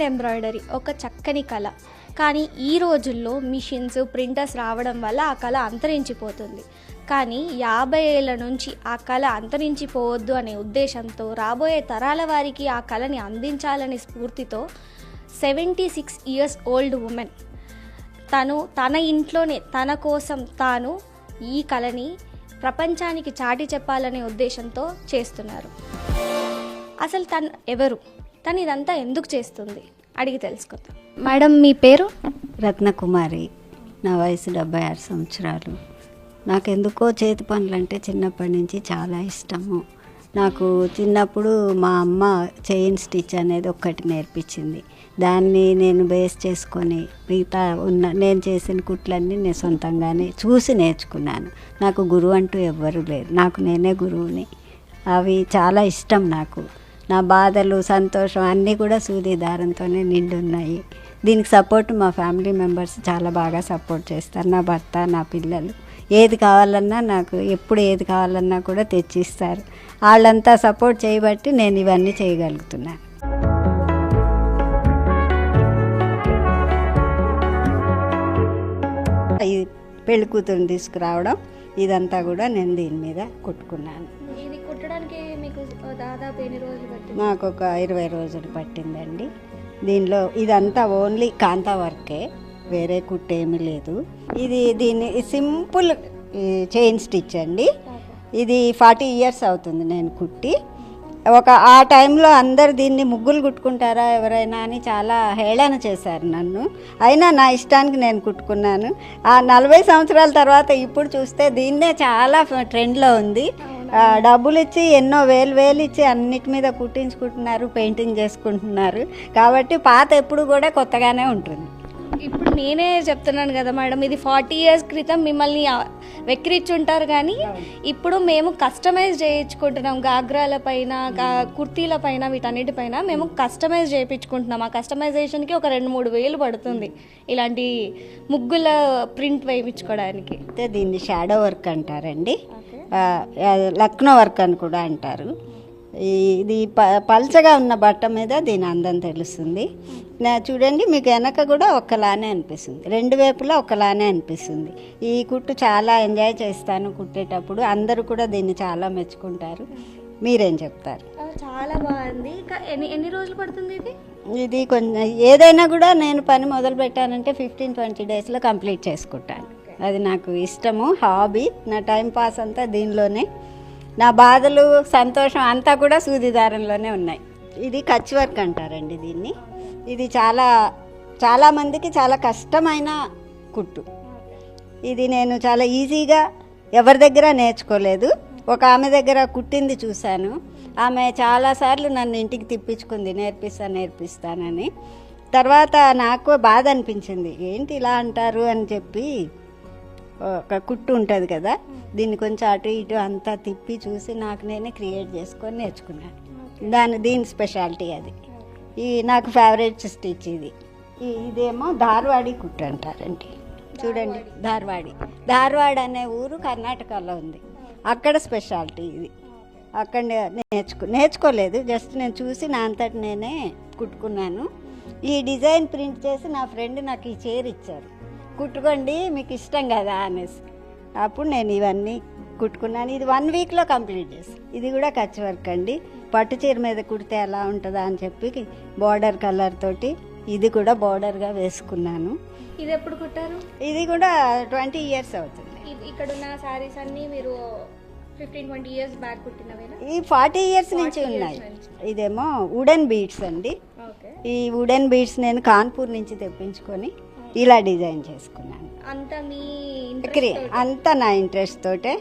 Hand embroidery ఒక చక్కని కళ. కానీ ఈ రోజుల్లో మిషన్స్, ప్రింటర్స్ రావడం వల్ల ఆ కళ అంతరించిపోతుంది. కానీ 50 ఏళ్ళ నుంచి ఆ కళ అంతరించిపోవద్దు అనే ఉద్దేశంతో రాబోయే తరాల వారికి ఆ కళని అందించాలనే స్ఫూర్తితో 76 ఇయర్స్ ఓల్డ్ ఉమెన్ తన ఇంట్లోనే తన కోసం తాను ఈ కళని ప్రపంచానికి చాటి చెప్పాలనే ఉద్దేశంతో చేస్తున్నారు. అసలు తను ఎవరు, తను ఇదంతా ఎందుకు చేస్తుంది అడిగి తెలుసుకుందాం. మేడం, మీ పేరు? రత్నకుమారి. నా వయసు 76 సంవత్సరాలు. నాకెందుకో చేతి పనులు అంటే చిన్నప్పటి నుంచి చాలా ఇష్టము. నాకు చిన్నప్పుడు మా అమ్మ చైన్ స్టిచ్ అనేది ఒక్కటి నేర్పించింది. దాన్ని నేను బేస్ చేసుకొని మిగతా నేను చేసిన కుట్లన్నీ నేను సొంతంగానే చూసి నేర్చుకున్నాను. నాకు గురువు అంటూ ఎవ్వరూ లేరు, నాకు నేనే గురువుని. అవి చాలా ఇష్టం నాకు. నా బాధలు, సంతోషం అన్నీ కూడా సూది దారంతోనే నిండి ఉన్నాయి. దీనికి సపోర్ట్ మా ఫ్యామిలీ మెంబర్స్ చాలా బాగా సపోర్ట్ చేస్తారు. నా భర్త, నా పిల్లలు ఏది కావాలన్నా, నాకు ఎప్పుడు ఏది కావాలన్నా కూడా తెచ్చిస్తారు. వాళ్ళంతా సపోర్ట్ చేయబట్టి నేను ఇవన్నీ చేయగలుగుతున్నాను. ఈ పెళ్లి కూతురుని తీసుకురావడం ఇదంతా కూడా నేను దీని మీద కుట్టుకున్నాను. ఇది కుట్టడానికి మీకు దాదాపు ఎన్ని రోజులు పట్టింది? నాకు ఒక 20 రోజులు పట్టిందండి. దీనిలో ఇదంతా ఓన్లీ కాంతా వర్కే, వేరే కుట్టేమీ లేదు. దీని సింపుల్ చైన్ స్టిచ్ అండి. ఇది 40 ఇయర్స్ అవుతుంది నేను కుట్టి. ఆ టైంలో అందరు దీన్ని ముగ్గులు కుట్టుకుంటారా ఎవరైనా అని చాలా హేళన చేశారు నన్ను. అయినా నా ఇష్టానికి నేను కుట్టుకున్నాను. ఆ 40 సంవత్సరాల తర్వాత ఇప్పుడు చూస్తే దీన్నే చాలా ట్రెండ్లో ఉంది. డబ్బులు ఇచ్చి ఎన్నో వేలు ఇచ్చి అన్నిటి మీద కుట్టించుకుంటున్నారు, పెయింటింగ్ చేసుకుంటున్నారు. కాబట్టి పాత ఎప్పుడు కూడా కొత్తగానే ఉంటుంది. ఇప్పుడు నేనే చెప్తున్నాను కదా మేడం, ఇది 40 ఇయర్స్ క్రితం మిమ్మల్ని వెక్కిరిచ్చుంటారు. కానీ ఇప్పుడు మేము కస్టమైజ్ చేయించుకుంటున్నాం. గాగ్రాల పైన, కుర్తీల పైన, వీటన్నిటిపైన మేము కస్టమైజ్ చేయించుకుంటున్నాం. ఆ కస్టమైజేషన్కి ఒక 2-3 వేలు పడుతుంది ఇలాంటి ముగ్గుల ప్రింట్ వేయించుకోవడానికి. అయితే దీన్ని షాడో వర్క్ అంటారండి, లక్నో వర్క్ అని కూడా అంటారు. ఇది పల్చగా ఉన్న బట్ట మీద దీని అందం తెలుస్తుంది. చూడండి, మీకు వెనక కూడా ఒకలానే అనిపిస్తుంది, రెండు వైపులా ఒకలానే అనిపిస్తుంది. ఈ కుట్టు చాలా ఎంజాయ్ చేస్తాను కుట్టేటప్పుడు. అందరూ కూడా దీన్ని చాలా మెచ్చుకుంటారు. మీరేం చెప్తారు? చాలా బాగుంది. ఎన్ని రోజులు పడుతుంది ఇది కొంచెం ఏదైనా కూడా నేను పని మొదలు పెట్టానంటే 15-20 డేస్లో కంప్లీట్ చేసుకుంటాను. అది నాకు ఇష్టము, హాబీ. నా టైం పాస్ అంతా దీనిలోనే. నా బాధలు, సంతోషం అంతా కూడా సూదిదారంలోనే ఉన్నాయి. ఇది కచ్ వర్క్ అంటారండి దీన్ని. ఇది చాలా మందికి చాలా కష్టమైన కుట్టు. ఇది నేను చాలా ఈజీగా ఎవరి దగ్గర నేర్చుకోలేదు. ఒక ఆమె దగ్గర కుట్టింది చూశాను. ఆమె చాలాసార్లు నన్ను ఇంటికి తిప్పించుకుంది, నేర్పిస్తానని. తర్వాత నాకు బాధ అనిపించింది, ఏంటి ఇలా అంటారు అని చెప్పి. ఒక కుట్టు ఉంటుంది కదా, దీన్ని కొంచెం అటు ఇటు అంతా తిప్పి చూసి నాకు నేనే క్రియేట్ చేసుకొని నేర్చుకున్నాను. దీని స్పెషాలిటీ అది. నాకు ఫేవరెట్ స్టిచ్ ఇది. ఇదేమో ధార్వాడి కుట్టు అంటారండి. చూడండి, ధార్వాడ్ అనే ఊరు కర్ణాటకలో ఉంది. అక్కడ స్పెషాలిటీ ఇది. అక్కడ నేర్చుకోలేదు, జస్ట్ నేను చూసి నా అంతటి నేనే కుట్టుకున్నాను. ఈ డిజైన్ ప్రింట్ చేసి నా ఫ్రెండ్ నాకు ఈ చీర ఇచ్చారు, కుట్టుకోండి మీకు ఇష్టం కదా అనేసి. అప్పుడు నేను ఇవన్నీ కుట్టుకున్నాను. ఇది 1 వీక్లో కంప్లీట్ చేసి. ఇది కూడా కచ్ వర్క్ అండి. పట్టు చీర మీద కుడితే ఎలా ఉంటుందా అని చెప్పి బార్డర్ కలర్ తోటి ఇది కూడా బార్డర్గా వేసుకున్నాను. ఇది ఎప్పుడు కుట్టారు? ఇది కూడా 20 ఇయర్స్ అవుతుంది. ఇక్కడ ఉన్న శారీస్ అన్నీ మీరు 15-20 ఇయర్స్ బ్యాక్ కుట్టినవేనా? ఈ 40 ఇయర్స్ నుంచి ఉన్నాయి. ఇదేమో వుడెన్ బీడ్స్ అండి. ఈ వుడెన్ బీడ్స్ నేను కాన్పూర్ నుంచి తెప్పించుకొని ఇలా డిజైన్ చేసుకున్నాను. అంతా నా ఇంట్రెస్ట్ తోటే.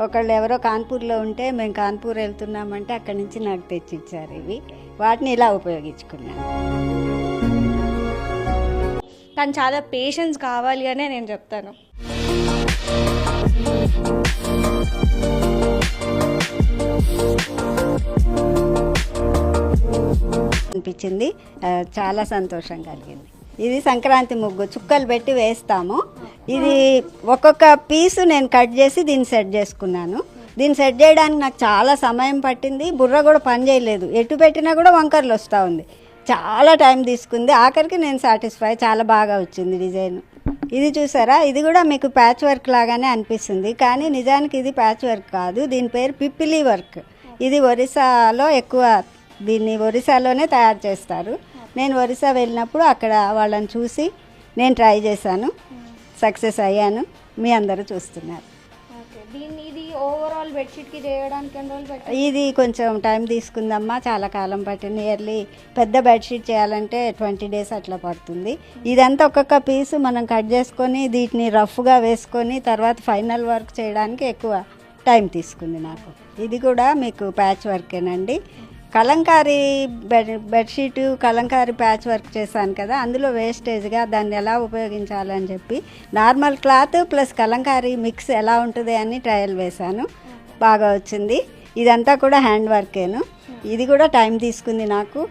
ఒకళ్ళు ఎవరో కాన్పూర్లో ఉంటే మేము కాన్పూర్ వెళ్తున్నామంటే అక్కడి నుంచి నాకు తెచ్చిచ్చారు ఇవి. వాటిని ఇలా ఉపయోగించుకున్నాను. కానీ చాలా పేషెన్స్ కావాలి అనే నేను చెప్తాను. అనిపించింది, చాలా సంతోషం కలిగింది. ఇది సంక్రాంతి ముగ్గు చుక్కలు పెట్టి వేస్తాము. ఇది ఒక్కొక్క పీసు నేను కట్ చేసి దీన్ని సెట్ చేసుకున్నాను. దీన్ని సెట్ చేయడానికి నాకు చాలా సమయం పట్టింది. బుర్ర కూడా పని చేయలేదు, ఎటు పెట్టినా కూడా వంకర్లు వస్తూ ఉంది. చాలా టైం తీసుకుంది. ఆఖరికి నేను సాటిస్ఫై, చాలా బాగా వచ్చింది డిజైన్. ఇది చూసారా, ఇది కూడా మీకు ప్యాచ్ వర్క్ లాగానే అనిపిస్తుంది, కానీ నిజానికి ఇది ప్యాచ్ వర్క్ కాదు. దీని పేరు పిప్పిలి వర్క్. ఇది ఒరిస్సాలో ఎక్కువ, దీన్ని ఒరిస్సాలోనే తయారు చేస్తారు. నేను ఒరిస్సా వెళ్ళినప్పుడు అక్కడ వాళ్ళని చూసి నేను ట్రై చేశాను, సక్సెస్ అయ్యాను. మీ అందరూ చూస్తున్నారు. దీన్ని ఇది ఓవరాల్ బెడ్షీట్కి చేయడానికి ఎన్ని రోజులు పెట్టాలి? ఇది కొంచెం టైం తీసుకుందమ్మా, చాలా కాలం పట్టింది. నియర్లీ పెద్ద బెడ్షీట్ చేయాలంటే 20 days అట్లా పడుతుంది. ఇదంతా ఒక్కొక్క పీసు మనం కట్ చేసుకొని వీటిని రఫ్గా వేసుకొని తర్వాత ఫైనల్ వర్క్ చేయడానికి ఎక్కువ టైం తీసుకుంది నాకు. ఇది కూడా మీకు ప్యాచ్ వర్కేనండి. Kalamkari bedsheet Kalamkari patch work చేశాను కదా, అందులో వేస్టేజ్గా దాన్ని ఎలా ఉపయోగించాలని చెప్పి normal cloth plus Kalamkari mix ఎలా ఉంటుంది అని ట్రయల్ వేశాను. బాగా వచ్చింది. ఇదంతా కూడా హ్యాండ్ వర్కేను. ఇది కూడా టైం తీసుకుంది నాకు.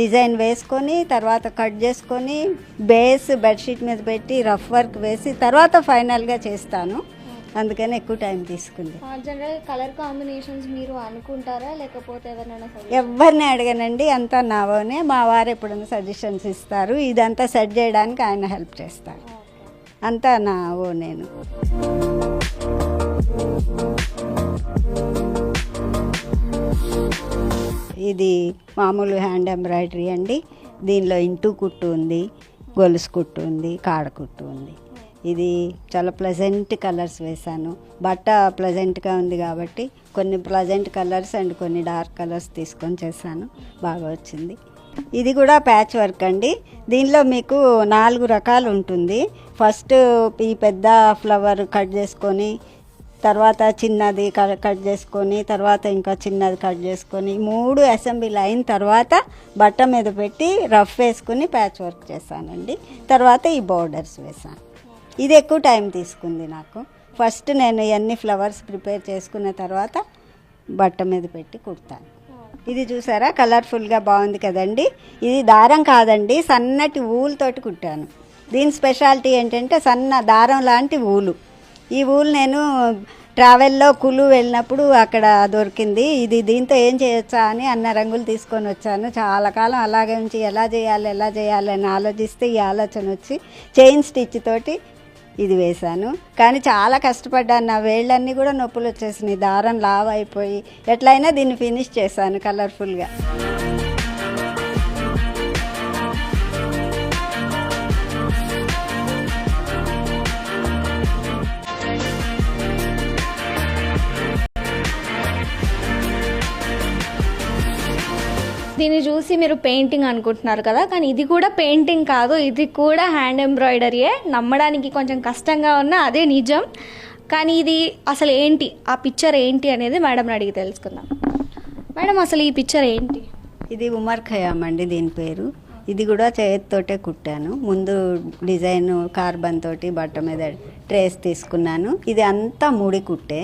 డిజైన్ వేసుకొని తర్వాత కట్ చేసుకొని బేస్ బెడ్షీట్ మీద పెట్టి రఫ్ వర్క్ వేసి తర్వాత ఫైనల్గా చేస్తాను. అందుకని ఎక్కువ టైం తీసుకుంది. జనరల్ కలర్ కాంబినేషన్స్ మీరు అనుకుంటారా లేకపోతే ఎవరైనా? ఎవరిని అడగనండి, అంతా నావోనే. మా వారు ఎప్పుడైనా సజెషన్స్ ఇస్తారు, ఇదంతా సెట్ చేయడానికి ఆయన హెల్ప్ చేస్తారు. అంతా నావో నేను. ఇది మామూలు హ్యాండ్ ఎంబ్రాయిడరీ అండి. దీనిలో ఇంటూ కుట్టు ఉంది, గొలుసు కుట్టు ఉంది, కాడ కుట్టు ఉంది. ఇది చాలా ప్లెజెంట్ కలర్స్ వేశాను. బట్ట ప్లెజెంట్గా ఉంది కాబట్టి కొన్ని ప్లెజెంట్ కలర్స్ అండ్ కొన్ని డార్క్ కలర్స్ తీసుకొని చేశాను. బాగా వచ్చింది. ఇది కూడా ప్యాచ్ వర్క్ అండి. దీనిలో మీకు 4 రకాలు ఉంటుంది. ఫస్ట్ ఈ పెద్ద ఫ్లవర్ కట్ చేసుకొని, తర్వాత చిన్నది కట్ చేసుకొని, తర్వాత ఇంకా చిన్నది కట్ చేసుకొని 3 అసెంబ్లీ అయిన తర్వాత బట్ట మీద పెట్టి రఫ్ వేసుకుని ప్యాచ్ వర్క్ చేశానండి. తర్వాత ఈ బోర్డర్స్ వేసాను. ఇది ఎక్కువ టైం తీసుకుంది నాకు. ఫస్ట్ నేను ఇవన్నీ ఫ్లవర్స్ ప్రిపేర్ చేసుకున్న తర్వాత బట్ట మీద పెట్టి కుడతాను. ఇది చూసారా, కలర్ఫుల్గా బాగుంది కదండి. ఇది దారం కాదండి, సన్నటి ఊలు తోటి కుట్టాను. దీని స్పెషాలిటీ ఏంటంటే సన్న దారం లాంటి ఊలు. ఈ ఊలు నేను ట్రావెల్లో కులు వెళ్ళినప్పుడు అక్కడ దొరికింది. ఇది దీంతో ఏం చేయొచ్చా అని అన్న రంగులు తీసుకొని వచ్చాను. చాలా కాలం అలాగే ఉంచి ఎలా చేయాలి అని ఆలోచిస్తే ఈ ఆలోచన వచ్చి చైన్ స్టిచ్ తోటి ఇది వేశాను. కానీ చాలా కష్టపడ్డాను. నా వేళ్ళన్నీ కూడా నొప్పులు వచ్చేసినాయి, దారం లావ్ అయిపోయి. ఎట్లయినా దీన్ని ఫినిష్ చేశాను కలర్ఫుల్గా. దీన్ని చూసి మీరు పెయింటింగ్ అనుకుంటున్నారు కదా, కానీ ఇది కూడా పెయింటింగ్ కాదు, ఇది కూడా హ్యాండ్ ఎంబ్రాయిడరీయే. నమ్మడానికి కొంచెం కష్టంగా ఉన్నా అదే నిజం. కానీ ఇది అసలు ఏంటి, ఆ పిక్చర్ ఏంటి అనేది మేడంని అడిగి తెలుసుకుందాం. మేడం, అసలు ఈ పిక్చర్ ఏంటి? ఇది ఉమర్ ఖయామ్ అండి దీని పేరు. ఇది కూడా చేతితోటే కుట్టాను. ముందు డిజైన్ కార్బన్ తోటి బట్ట మీద ట్రేస్ తీసుకున్నాను. ఇది అంతా ముడి కుట్టే.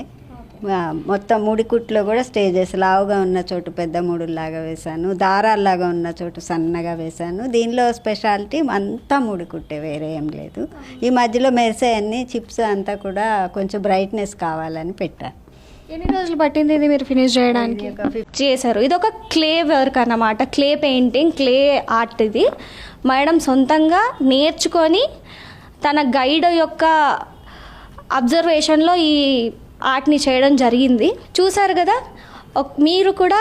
మొత్తం ముడి కుట్లో కూడా స్టేజెస్ లావుగా ఉన్న చోటు పెద్ద ముడులాగా వేశాను, దారాల్లాగా ఉన్న చోటు సన్నగా వేశాను. దీనిలో స్పెషాలిటీ అంతా ముడి కుట్టే, వేరే ఏం లేదు. ఈ మధ్యలో మెరిసే అన్ని చిప్స్ అంతా కూడా కొంచెం బ్రైట్నెస్ కావాలని పెట్టాను. ఎన్ని రోజులు పట్టింది ఇది మీరు ఫినిష్ చేయడానికి? చేశారు. ఇది ఒక క్లే వర్క్ అన్నమాట, క్లే పెయింటింగ్, క్లే ఆర్ట్. ఇది మేడం సొంతంగా నేర్చుకొని తన గైడ్ యొక్క అబ్జర్వేషన్లో ఈ ఆర్ట్ని చేయడం జరిగింది. చూసారు కదా, మీరు కూడా